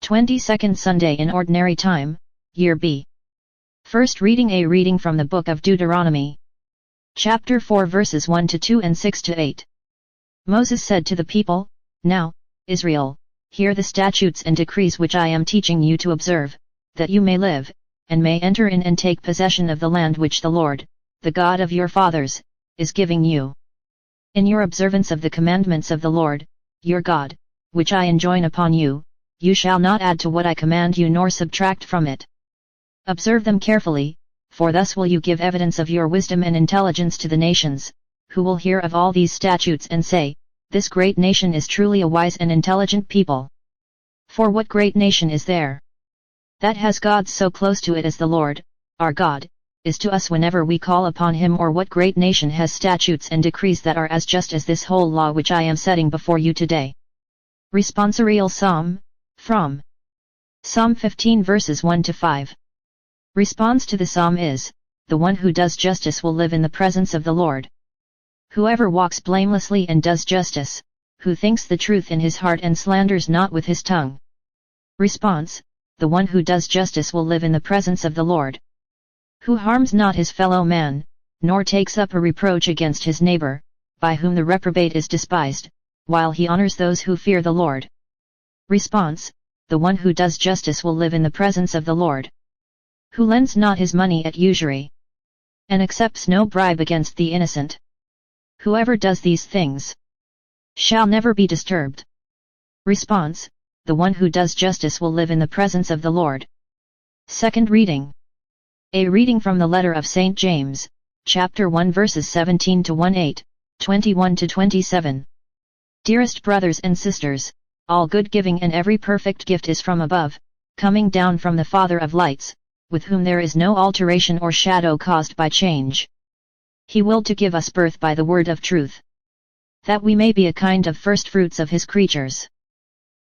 22nd Sunday in Ordinary Time, Year B. First reading. A reading from the Book of Deuteronomy. Chapter 4 verses 1 to 2 and 6 to 8. Moses said to the people, Now, Israel, hear the statutes and decrees which I am teaching you to observe, that you may live, and may enter in and take possession of the land which the Lord, the God of your fathers, is giving you. In your observance of the commandments of the Lord, your God, which I enjoin upon you, you shall not add to what I command you nor subtract from it. Observe them carefully, for thus will you give evidence of your wisdom and intelligence to the nations, who will hear of all these statutes and say, This great nation is truly a wise and intelligent people. For what great nation is there that has God so close to it as the Lord, our God, is to us whenever we call upon Him? Or what great nation has statutes and decrees that are as just as this whole law which I am setting before you today? Responsorial Psalm, from Psalm 15 verses 1 to 5. Response to the psalm is, The one who does justice will live in the presence of the Lord. Whoever walks blamelessly and does justice, who thinks the truth in his heart and slanders not with his tongue. Response, The one who does justice will live in the presence of the Lord. Who harms not his fellow man, nor takes up a reproach against his neighbor, by whom the reprobate is despised, while he honors those who fear the Lord. Response, The one who does justice will live in the presence of the Lord. Who lends not his money at usury, and accepts no bribe against the innocent. Whoever does these things shall never be disturbed. Response, The one who does justice will live in the presence of the Lord. Second reading. A reading from the letter of St. James, chapter 1 verses 17 to 18, 21 to 27. Dearest brothers and sisters, all good giving and every perfect gift is from above, coming down from the Father of lights, with whom there is no alteration or shadow caused by change. He willed to give us birth by the word of truth, that we may be a kind of first fruits of His creatures.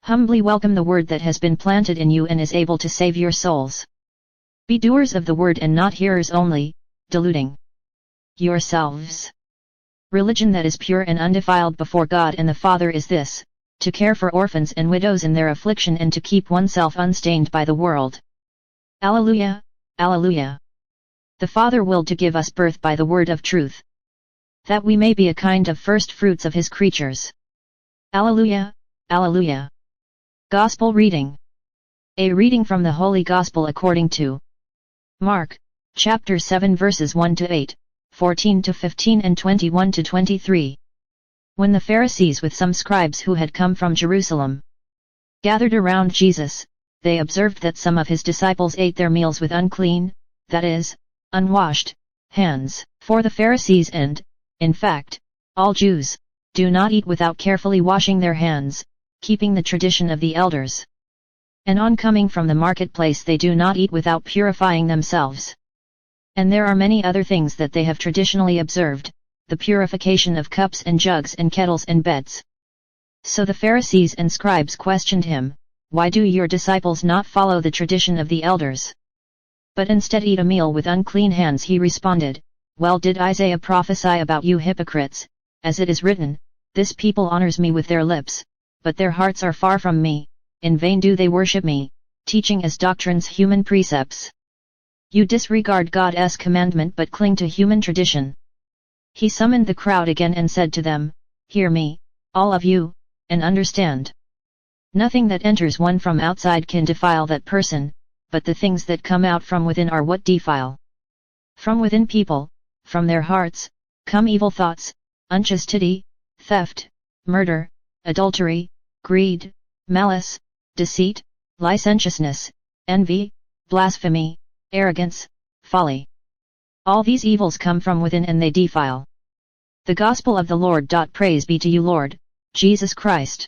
Humbly welcome the word that has been planted in you and is able to save your souls. Be doers of the word and not hearers only, deluding yourselves. Religion that is pure and undefiled before God and the Father is this, to care for orphans and widows in their affliction and to keep oneself unstained by the world. Alleluia, Alleluia. The Father willed to give us birth by the word of truth, that we may be a kind of first fruits of His creatures. Alleluia, Alleluia. Gospel reading. A reading from the Holy Gospel according to Mark, chapter 7 verses 1 to 8, 14 to 15 and 21 to 23. When the Pharisees with some scribes who had come from Jerusalem gathered around Jesus, they observed that some of His disciples ate their meals with unclean, that is, unwashed, hands. For the Pharisees and, in fact, all Jews, do not eat without carefully washing their hands, keeping the tradition of the elders. And on coming from the marketplace they do not eat without purifying themselves. And there are many other things that they have traditionally observed, the purification of cups and jugs and kettles and beds. So the Pharisees and scribes questioned Him, Why do your disciples not follow the tradition of the elders, but instead eat a meal with unclean hands? He responded, Well did Isaiah prophesy about you hypocrites, as it is written, This people honors me with their lips, but their hearts are far from me, in vain do they worship me, teaching as doctrines human precepts. You disregard God's commandment but cling to human tradition. He summoned the crowd again and said to them, Hear me, all of you, and understand. Nothing that enters one from outside can defile that person, but the things that come out from within are what defile. From within people, from their hearts, come evil thoughts, unchastity, theft, murder, adultery, greed, malice, deceit, licentiousness, envy, blasphemy, arrogance, folly. All these evils come from within and they defile. The Gospel of the Lord. Praise be to you, Lord Jesus Christ.